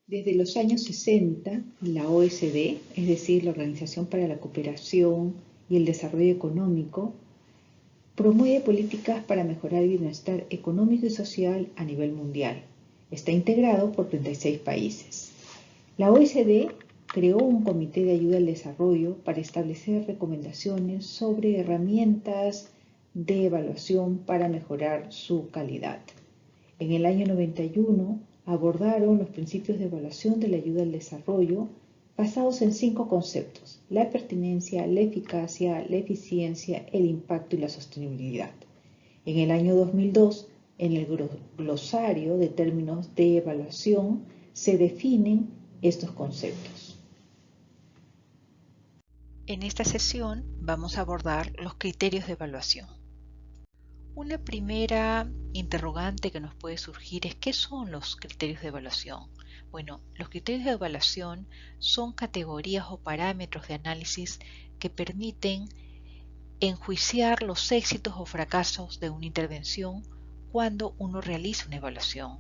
Desde los años 60, la OECD, es decir, la Organización para la Cooperación y el Desarrollo Económico, promueve políticas para mejorar el bienestar económico y social a nivel mundial. Está integrado por 36 países. La OECD creó un comité de ayuda al desarrollo para establecer recomendaciones sobre herramientas de evaluación para mejorar su calidad. En el año 91 abordaron los principios de evaluación de la ayuda al desarrollo basados en 5 conceptos: la pertinencia, la eficacia, la eficiencia, el impacto y la sostenibilidad. En el año 2002, en el glosario de términos de evaluación, se definen estos conceptos. En esta sesión vamos a abordar los criterios de evaluación. Una primera interrogante que nos puede surgir es ¿qué son los criterios de evaluación? Bueno, los criterios de evaluación son categorías o parámetros de análisis que permiten enjuiciar los éxitos o fracasos de una intervención cuando uno realiza una evaluación.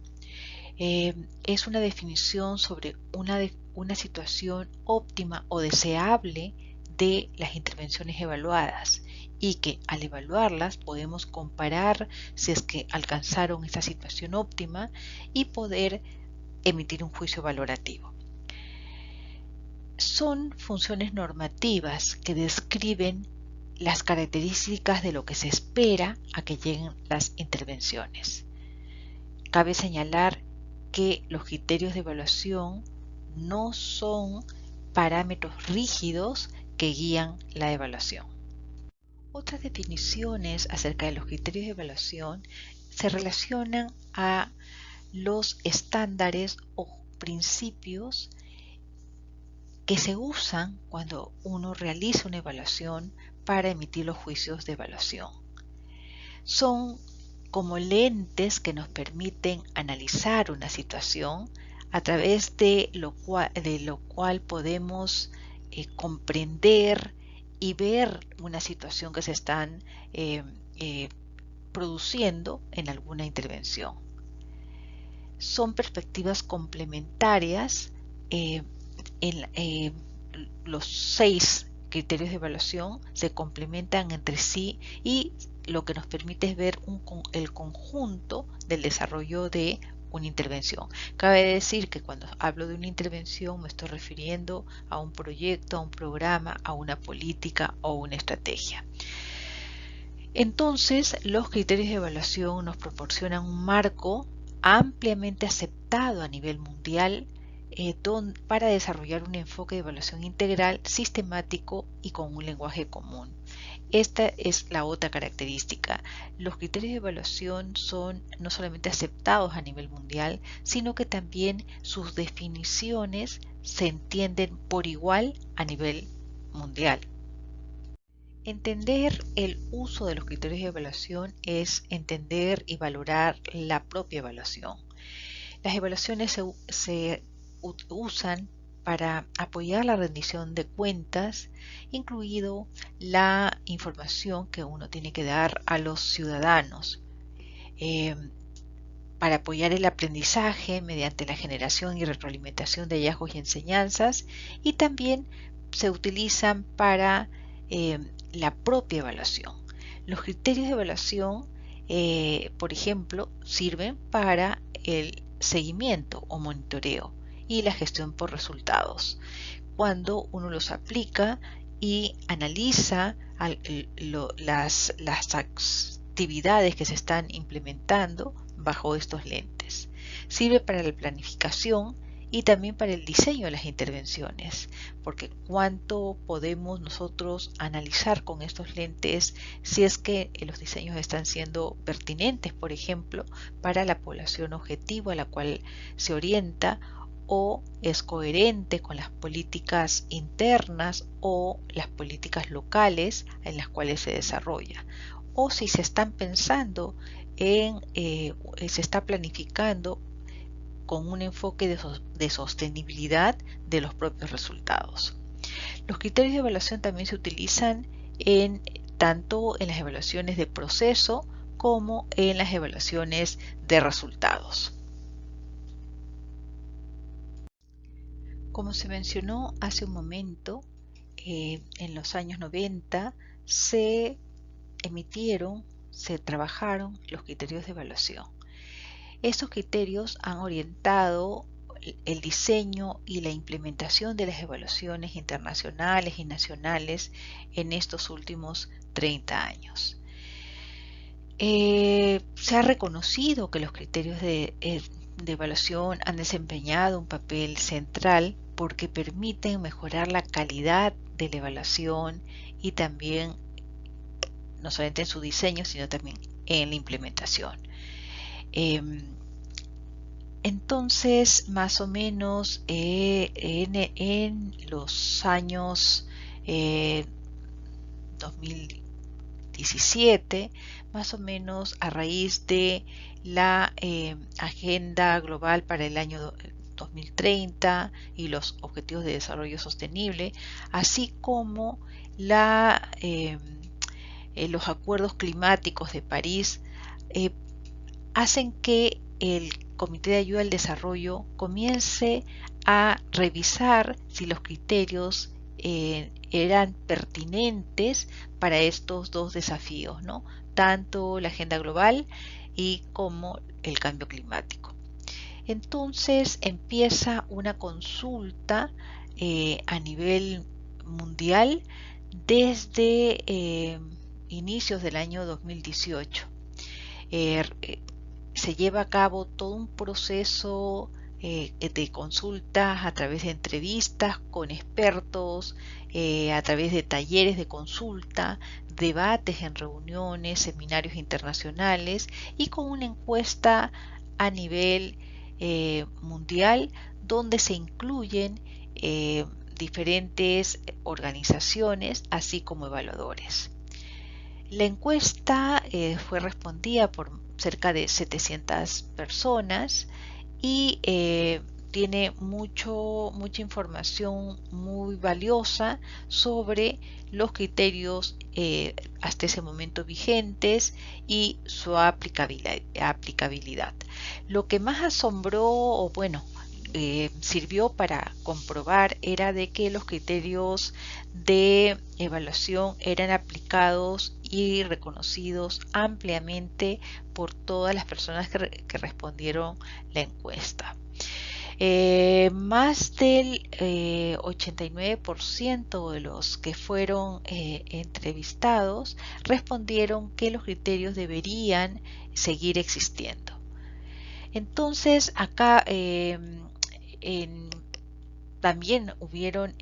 Es una definición sobre una situación óptima o deseable de las intervenciones evaluadas y que al evaluarlas podemos comparar si es que alcanzaron esta situación óptima y poder emitir un juicio valorativo. Son funciones normativas que describen las características de lo que se espera a que lleguen las intervenciones. Cabe señalar que los criterios de evaluación no son parámetros rígidos que guían la evaluación. Otras definiciones acerca de los criterios de evaluación se relacionan a los estándares o principios que se usan cuando uno realiza una evaluación para emitir los juicios de evaluación. Son como lentes que nos permiten analizar una situación a través de lo cual podemos comprender y ver una situación que se están produciendo en alguna intervención. Son perspectivas complementarias. Los 6 criterios de evaluación se complementan entre sí y lo que nos permite es ver el conjunto del desarrollo de una intervención. Cabe decir que cuando hablo de una intervención me estoy refiriendo a un proyecto, a un programa, a una política o una estrategia. Entonces, los criterios de evaluación nos proporcionan un marco ampliamente aceptado a nivel mundial para desarrollar un enfoque de evaluación integral, sistemático y con un lenguaje común. Esta es la otra característica. Los criterios de evaluación son no solamente aceptados a nivel mundial, sino que también sus definiciones se entienden por igual a nivel mundial. Entender el uso de los criterios de evaluación es entender y valorar la propia evaluación. Las evaluaciones se usan para apoyar la rendición de cuentas, incluido la información que uno tiene que dar a los ciudadanos, para apoyar el aprendizaje mediante la generación y retroalimentación de hallazgos y enseñanzas, y también se utilizan para la propia evaluación. Los criterios de evaluación, por ejemplo, sirven para el seguimiento o monitoreo y la gestión por resultados. Cuando uno los aplica y analiza las actividades que se están implementando bajo estos lentes. Sirve para la planificación y también para el diseño de las intervenciones, porque cuánto podemos nosotros analizar con estos lentes si es que los diseños están siendo pertinentes, por ejemplo, para la población objetivo a la cual se orienta, o es coherente con las políticas internas o las políticas locales en las cuales se desarrolla, o si se están pensando se está planificando con un enfoque de sostenibilidad de los propios resultados. Los criterios de evaluación también se utilizan tanto en las evaluaciones de proceso como en las evaluaciones de resultados. Como se mencionó hace un momento, en los años 90 se se trabajaron los criterios de evaluación. Estos criterios han orientado el diseño y la implementación de las evaluaciones internacionales y nacionales en estos últimos 30 años. Se ha reconocido que los criterios de evaluación han desempeñado un papel central porque permiten mejorar la calidad de la evaluación y también no solamente en su diseño, sino también en la implementación. Entonces, más o menos en los años 2017, más o menos a raíz de la Agenda Global para el año 2030 y los Objetivos de Desarrollo Sostenible, así como los acuerdos climáticos de París, hacen que el Comité de Ayuda al Desarrollo comience a revisar si los criterios eran pertinentes para estos dos desafíos, ¿no? Tanto la agenda global y como el cambio climático. Entonces empieza una consulta a nivel mundial desde inicios del año 2018. Se lleva a cabo todo un proceso de consultas a través de entrevistas con expertos, a través de talleres de consulta, debates en reuniones, seminarios internacionales y con una encuesta a nivel mundial donde se incluyen diferentes organizaciones así como evaluadores. La encuesta fue respondida por cerca de 700 personas y tiene mucha información muy valiosa sobre los criterios hasta ese momento vigentes y su aplicabilidad. Lo que más asombró, o bueno, sirvió para comprobar era de que los criterios de evaluación eran aplicados y reconocidos ampliamente por todas las personas que respondieron la encuesta. Más del 89% de los que fueron entrevistados respondieron que los criterios deberían seguir existiendo. Entonces acá también hubieron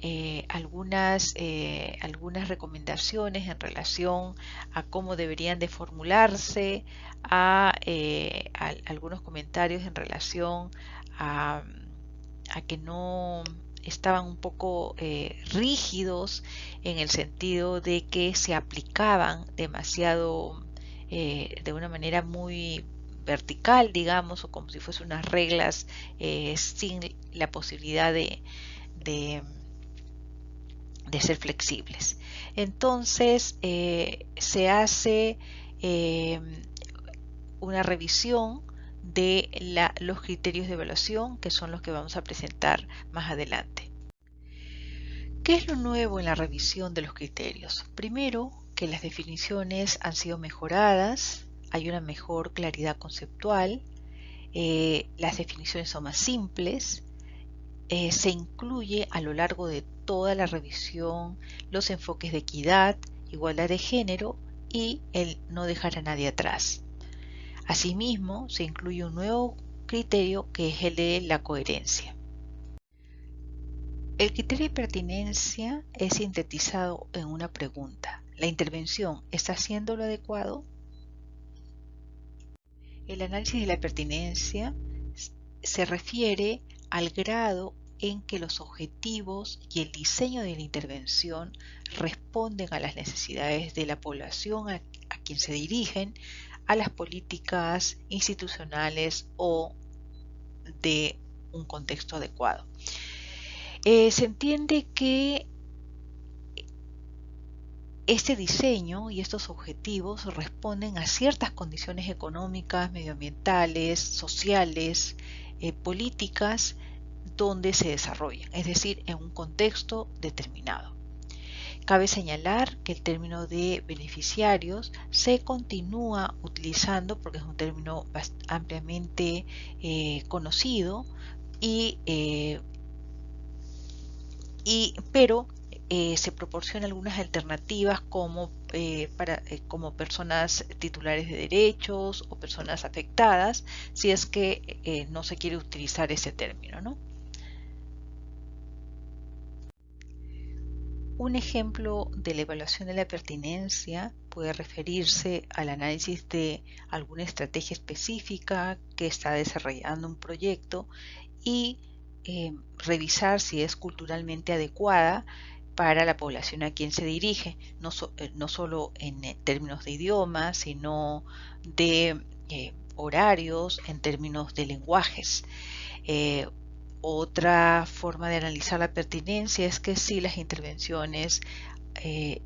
algunas recomendaciones en relación a cómo deberían de formularse, a algunos comentarios en relación a que no estaban un poco rígidos en el sentido de que se aplicaban demasiado de una manera muy vertical, digamos, o como si fuesen unas reglas sin la posibilidad de ser flexibles. Entonces se hace una revisión de los criterios de evaluación, que son los que vamos a presentar más adelante. ¿Qué es lo nuevo en la revisión de los criterios? Primero, que las definiciones han sido mejoradas, hay una mejor claridad conceptual, las definiciones son más simples, se incluye a lo largo de toda la revisión los enfoques de equidad, igualdad de género y el no dejar a nadie atrás. Asimismo, se incluye un nuevo criterio que es el de la coherencia. El criterio de pertinencia es sintetizado en una pregunta. ¿La intervención está haciendo lo adecuado? El análisis de la pertinencia se refiere al grado en que los objetivos y el diseño de la intervención responden a las necesidades de la población a quien se dirigen, a las políticas institucionales o de un contexto adecuado. Se entiende que este diseño y estos objetivos responden a ciertas condiciones económicas, medioambientales, sociales, políticas donde se desarrollan, es decir, en un contexto determinado. Cabe señalar que el término de beneficiarios se continúa utilizando porque es un término ampliamente conocido pero se proporciona algunas alternativas como personas titulares de derechos o personas afectadas, si es que no se quiere utilizar ese término, ¿no? Un ejemplo de la evaluación de la pertinencia puede referirse al análisis de alguna estrategia específica que está desarrollando un proyecto y revisar si es culturalmente adecuada para la población a quien se dirige, no solo en términos de idioma, sino de horarios, en términos de lenguajes. Otra forma de analizar la pertinencia es que si las intervenciones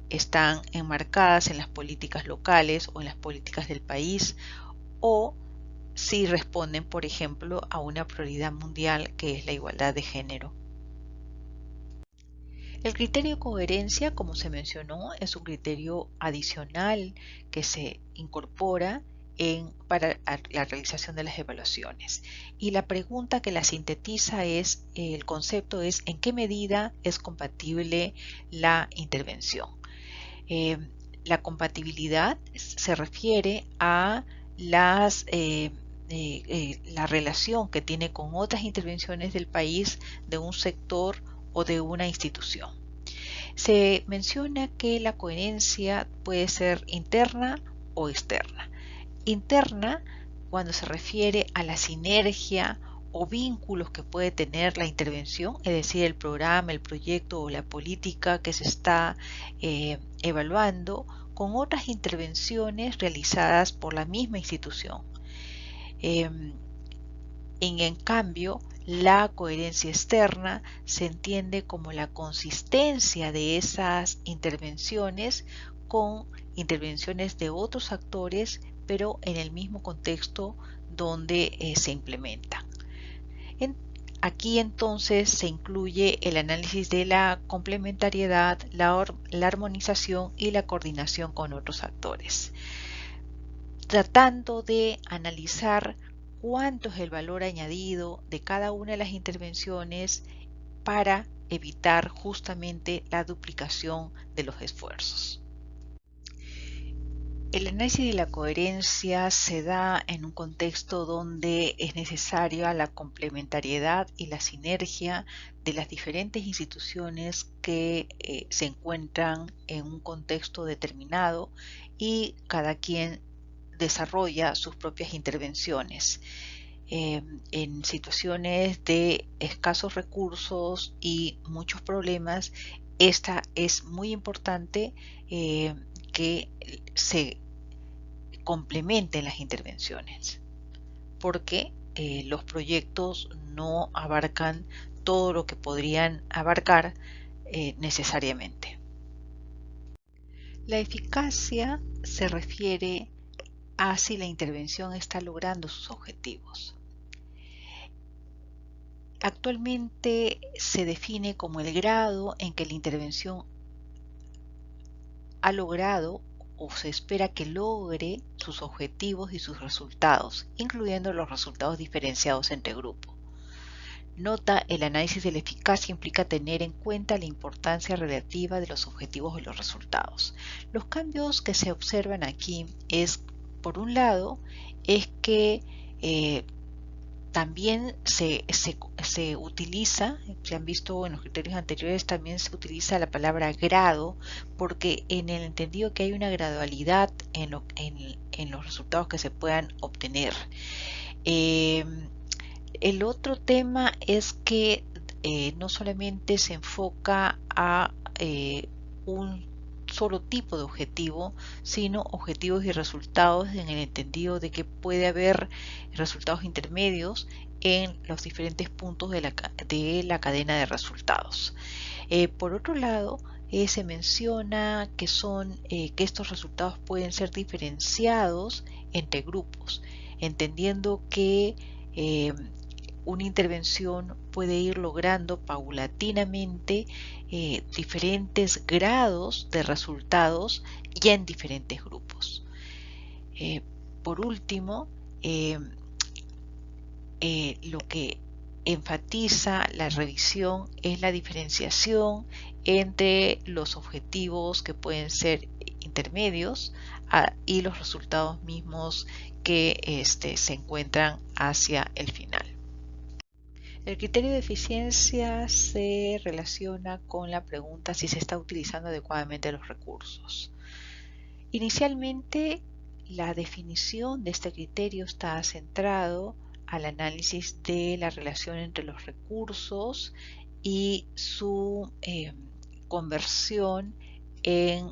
están enmarcadas en las políticas locales o en las políticas del país, o si responden, por ejemplo, a una prioridad mundial que es la igualdad de género. El criterio de coherencia, como se mencionó, es un criterio adicional que se incorpora para la realización de las evaluaciones. Y la pregunta que la sintetiza el concepto es ¿en qué medida es compatible la intervención? La compatibilidad se refiere a la relación que tiene con otras intervenciones del país, de un sector o de una institución. Se menciona que la coherencia puede ser interna o externa. Interna cuando se refiere a la sinergia o vínculos que puede tener la intervención, es decir, el programa, el proyecto o la política que se está evaluando con otras intervenciones realizadas por la misma institución. En cambio, la coherencia externa se entiende como la consistencia de esas intervenciones con intervenciones de otros actores, pero en el mismo contexto donde se implementa. Aquí entonces se incluye el análisis de la complementariedad, la armonización y la coordinación con otros actores, tratando de analizar cuánto es el valor añadido de cada una de las intervenciones para evitar justamente la duplicación de los esfuerzos. El análisis de la coherencia se da en un contexto donde es necesaria la complementariedad y la sinergia de las diferentes instituciones que se encuentran en un contexto determinado y cada quien desarrolla sus propias intervenciones. En situaciones de escasos recursos y muchos problemas, esta es muy importante que se complementen las intervenciones, porque los proyectos no abarcan todo lo que podrían abarcar necesariamente. La eficacia se refiere a si la intervención está logrando sus objetivos. Actualmente se define como el grado en que la intervención ha logrado o se espera que logre sus objetivos y sus resultados, incluyendo los resultados diferenciados entre grupos. Nota, el análisis de la eficacia implica tener en cuenta la importancia relativa de los objetivos y los resultados. Los cambios que se observan aquí es, por un lado, es que también se utiliza, se han visto en los criterios anteriores, también se utiliza la palabra grado, porque en el entendido que hay una gradualidad en los resultados que se puedan obtener. El otro tema es que no solamente se enfoca a un solo tipo de objetivo, sino objetivos y resultados en el entendido de que puede haber resultados intermedios en los diferentes puntos de la cadena de resultados. Por otro lado, se menciona que estos resultados pueden ser diferenciados entre grupos, entendiendo que una intervención puede ir logrando paulatinamente diferentes grados de resultados y en diferentes grupos. Por último, lo que enfatiza la revisión es la diferenciación entre los objetivos que pueden ser intermedios y los resultados mismos que se encuentran hacia el final. El criterio de eficiencia se relaciona con la pregunta si se está utilizando adecuadamente los recursos. Inicialmente, la definición de este criterio está centrado al análisis de la relación entre los recursos y su conversión en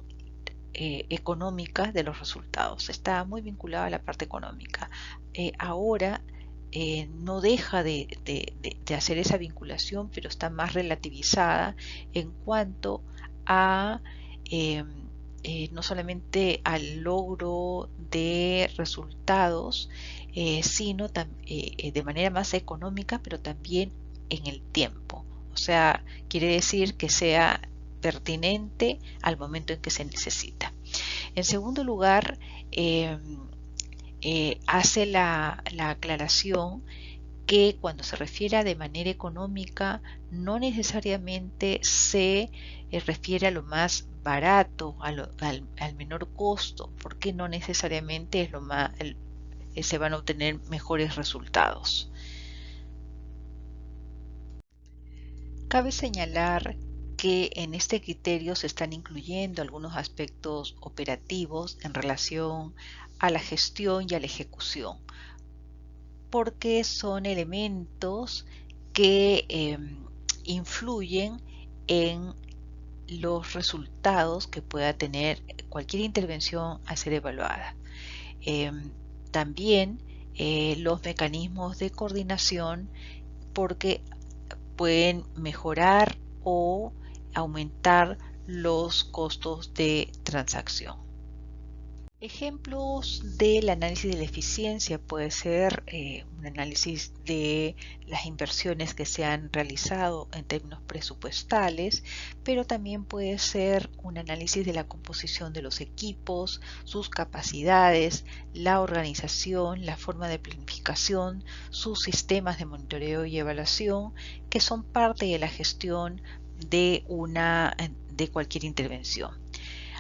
económica de los resultados. Está muy vinculada a la parte económica. Ahora no deja de hacer esa vinculación, pero está más relativizada en cuanto a no solamente al logro de resultados, sino de manera más económica, pero también en el tiempo. O sea, quiere decir que sea pertinente al momento en que se necesita. En segundo lugar, hace la aclaración que cuando se refiere a de manera económica no necesariamente se refiere a lo más barato, al menor costo, porque no necesariamente es se van a obtener mejores resultados. Cabe señalar que en este criterio se están incluyendo algunos aspectos operativos en relación a la gestión y a la ejecución, porque son elementos que influyen en los resultados que pueda tener cualquier intervención a ser evaluada. También los mecanismos de coordinación, porque pueden mejorar o aumentar los costos de transacción. Ejemplos del análisis de la eficiencia puede ser un análisis de las inversiones que se han realizado en términos presupuestales, pero también puede ser un análisis de la composición de los equipos, sus capacidades, la organización, la forma de planificación, sus sistemas de monitoreo y evaluación, que son parte de la gestión de cualquier intervención.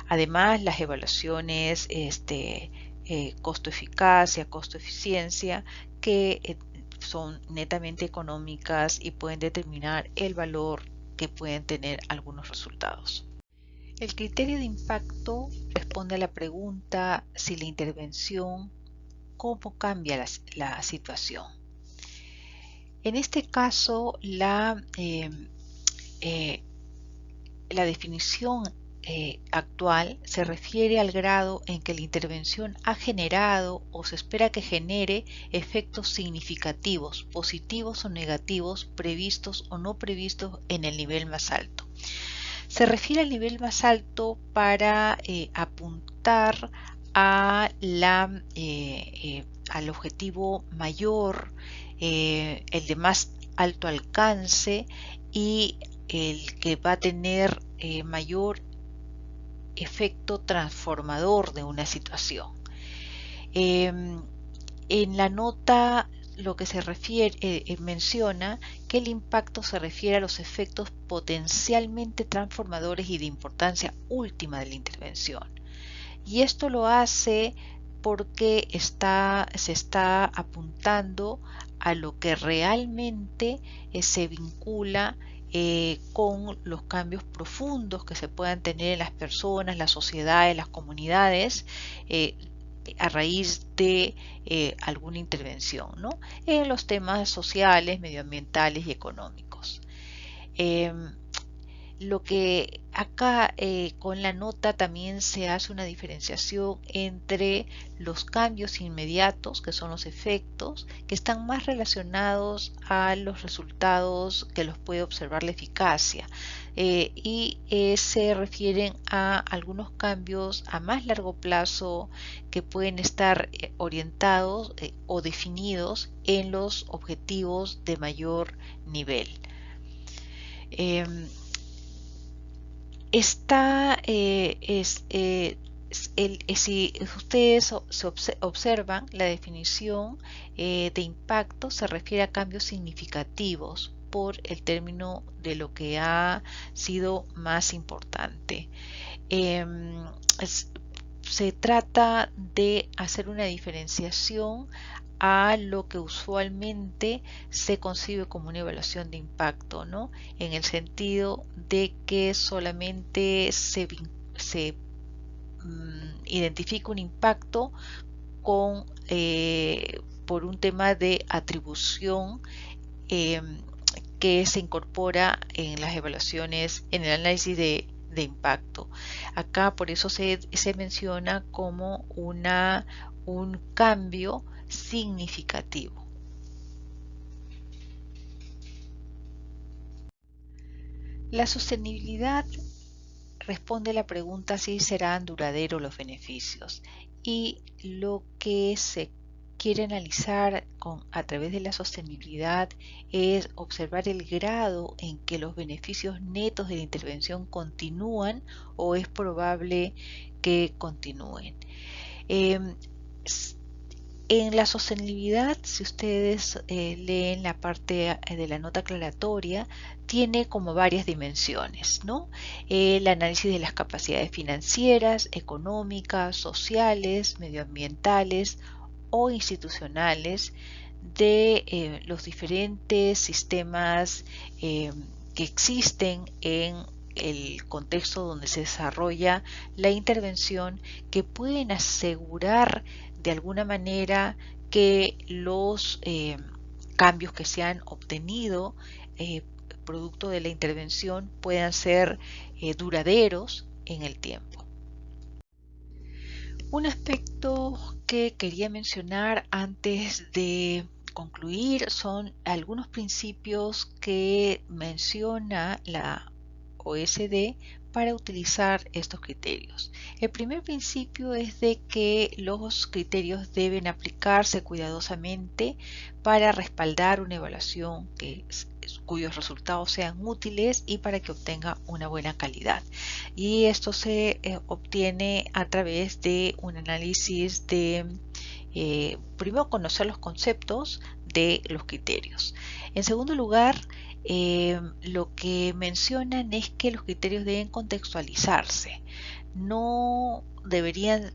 Además, las evaluaciones costo-eficacia, costo-eficiencia, que son netamente económicas y pueden determinar el valor que pueden tener algunos resultados. El criterio de impacto responde a la pregunta si la intervención, ¿cómo cambia la situación? En este caso, la definición actual se refiere al grado en que la intervención ha generado o se espera que genere efectos significativos, positivos o negativos, previstos o no previstos en el nivel más alto. Se refiere al nivel más alto para apuntar a al objetivo mayor, el de más alto alcance y el que va a tener mayor efecto transformador de una situación. En la nota lo que se refiere menciona que el impacto se refiere a los efectos potencialmente transformadores y de importancia última de la intervención. Y esto lo hace porque se está apuntando a lo que realmente se vincula con los cambios profundos que se puedan tener en las personas, las sociedades, las comunidades a raíz de alguna intervención, ¿no? En los temas sociales, medioambientales y económicos. Lo que acá con la nota también se hace una diferenciación entre los cambios inmediatos, que son los efectos, que están más relacionados a los resultados que los puede observar la eficacia, se refieren a algunos cambios a más largo plazo que pueden estar orientados o definidos en los objetivos de mayor nivel. Si ustedes observan la definición de impacto, se refiere a cambios significativos por el término de lo que ha sido más importante. Se trata de hacer una diferenciación a lo que usualmente se concibe como una evaluación de impacto, ¿no? En el sentido de que solamente se identifica un impacto por un tema de atribución que se incorpora en las evaluaciones, en el análisis de impacto. Acá por eso se menciona como un cambio significativo. La sostenibilidad responde a la pregunta si serán duraderos los beneficios, y lo que se quiere analizar a través de la sostenibilidad es observar el grado en que los beneficios netos de la intervención continúan o es probable que continúen. En la sostenibilidad, si ustedes leen la parte de la nota aclaratoria, tiene como varias dimensiones, ¿no? El análisis de las capacidades financieras, económicas, sociales, medioambientales o institucionales de los diferentes sistemas que existen en el contexto donde se desarrolla la intervención, que pueden asegurar de alguna manera que los cambios que se han obtenido producto de la intervención puedan ser duraderos en el tiempo. Un aspecto que quería mencionar antes de concluir son algunos principios que menciona la OSD para utilizar estos criterios. El primer principio es de que los criterios deben aplicarse cuidadosamente para respaldar una evaluación cuyos resultados sean útiles y para que obtenga una buena calidad. Y esto se obtiene a través de un análisis de primero conocer los conceptos de los criterios. En segundo lugar, lo que mencionan es que los criterios deben contextualizarse. No deberían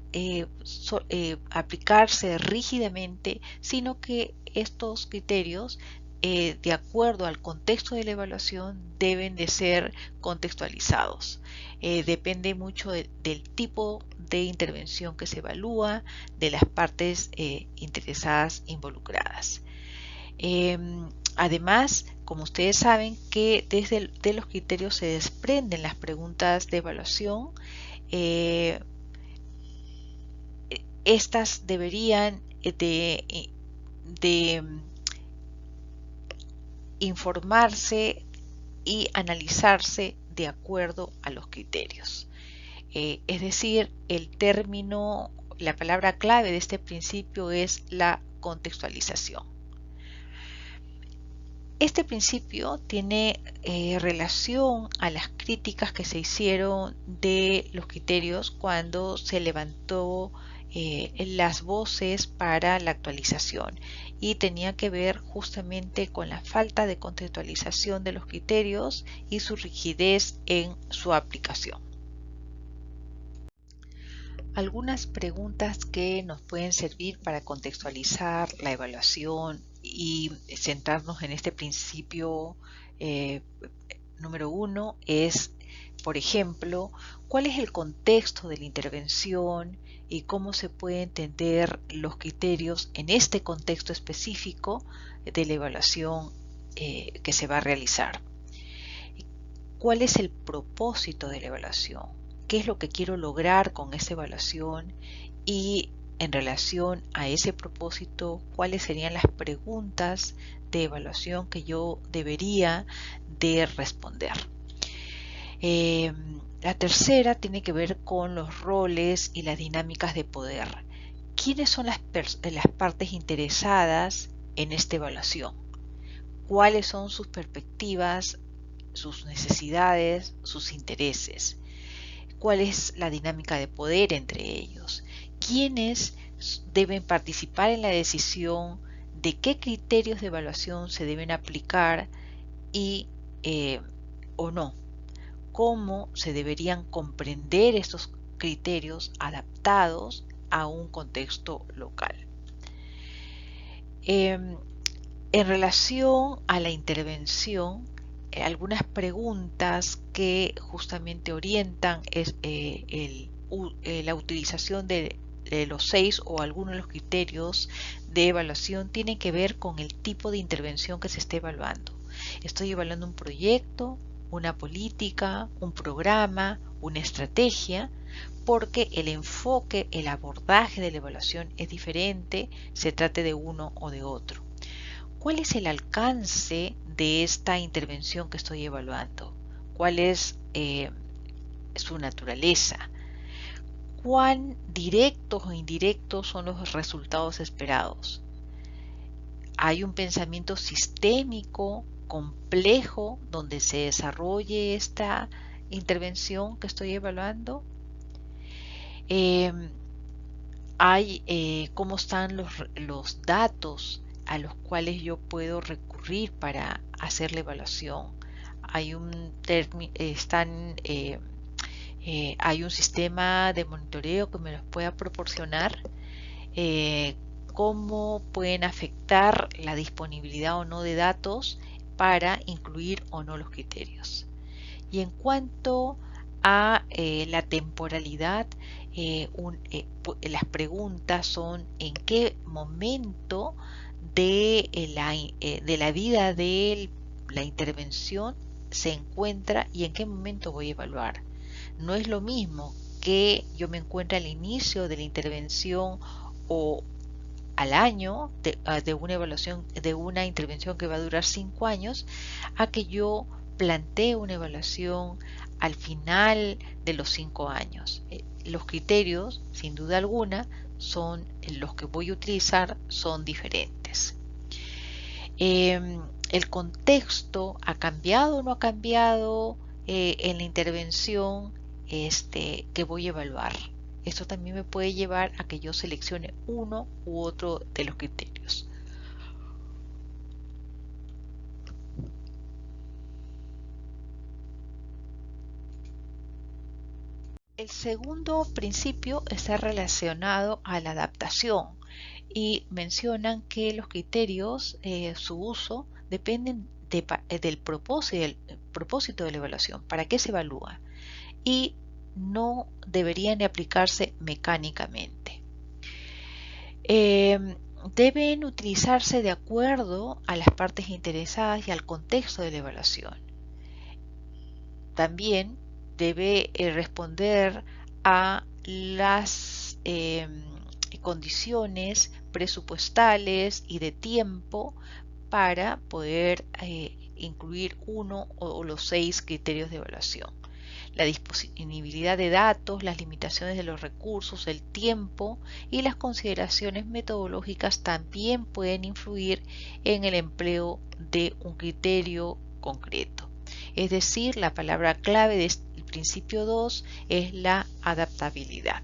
aplicarse rígidamente, sino que estos criterios, de acuerdo al contexto de la evaluación, deben de ser contextualizados. Depende mucho del tipo de intervención que se evalúa, de las partes interesadas involucradas. Además, como ustedes saben, que desde los criterios se desprenden las preguntas de evaluación. Estas deberían de informarse y analizarse de acuerdo a los criterios. Es decir, la palabra clave de este principio es la contextualización. Este principio tiene relación a las críticas que se hicieron de los criterios cuando se levantó las voces para la actualización, y tenía que ver justamente con la falta de contextualización de los criterios y su rigidez en su aplicación. Algunas preguntas que nos pueden servir para contextualizar la evaluación y centrarnos en este principio número 1 es, por ejemplo, ¿cuál es el contexto de la intervención y cómo se puede entender los criterios en este contexto específico de la evaluación que se va a realizar? ¿Cuál es el propósito de la evaluación? ¿Qué es lo que quiero lograr con esta evaluación? Y en relación a ese propósito, ¿cuáles serían las preguntas de evaluación que yo debería de responder? La tercera tiene que ver con los roles y las dinámicas de poder. ¿Quiénes son las partes interesadas en esta evaluación? ¿Cuáles son sus perspectivas, sus necesidades, sus intereses? ¿Cuál es la dinámica de poder entre ellos? ¿Quiénes deben participar en la decisión de qué criterios de evaluación se deben aplicar y o no? ¿Cómo se deberían comprender estos criterios adaptados a un contexto local? En relación a la intervención, algunas preguntas que justamente orientan la utilización de los 6 o algunos de los criterios de evaluación tienen que ver con el tipo de intervención que se esté evaluando. Estoy evaluando un proyecto, una política, un programa, una estrategia, porque el enfoque, el abordaje de la evaluación es diferente, se trate de uno o de otro. ¿Cuál es el alcance de esta intervención que estoy evaluando? ¿Cuál es su naturaleza? ¿Cuán directos o indirectos son los resultados esperados? ¿Hay un pensamiento sistémico, complejo, donde se desarrolle esta intervención que estoy evaluando? ¿Cómo están los datos a los cuales yo puedo recurrir para hacer la evaluación? Hay hay un sistema de monitoreo que me los pueda proporcionar. ¿Cómo pueden afectar la disponibilidad o no de datos para incluir o no los criterios? Y en cuanto a la temporalidad, las preguntas son en qué momento de la vida de la intervención se encuentra y en qué momento voy a evaluar. No es lo mismo que yo me encuentre al inicio de la intervención o al año de una evaluación, de una intervención que va a durar 5 años, a que yo plantee una evaluación al final de los 5 años. Los criterios, sin duda alguna, son los que voy a utilizar, son diferentes. El contexto ha cambiado o no ha cambiado en la intervención que voy a evaluar. Esto también me puede llevar a que yo seleccione uno u otro de los criterios. El segundo principio está relacionado a la adaptación y mencionan que los criterios, su uso, dependen del propósito de la evaluación, para qué se evalúa, y no deberían de aplicarse mecánicamente. Deben utilizarse de acuerdo a las partes interesadas y al contexto de la evaluación. También debe responder a las condiciones presupuestales y de tiempo para poder incluir uno o los 6 criterios de evaluación. La disponibilidad de datos, las limitaciones de los recursos, el tiempo y las consideraciones metodológicas también pueden influir en el empleo de un criterio concreto. Es decir, la palabra clave del principio 2 es la adaptabilidad.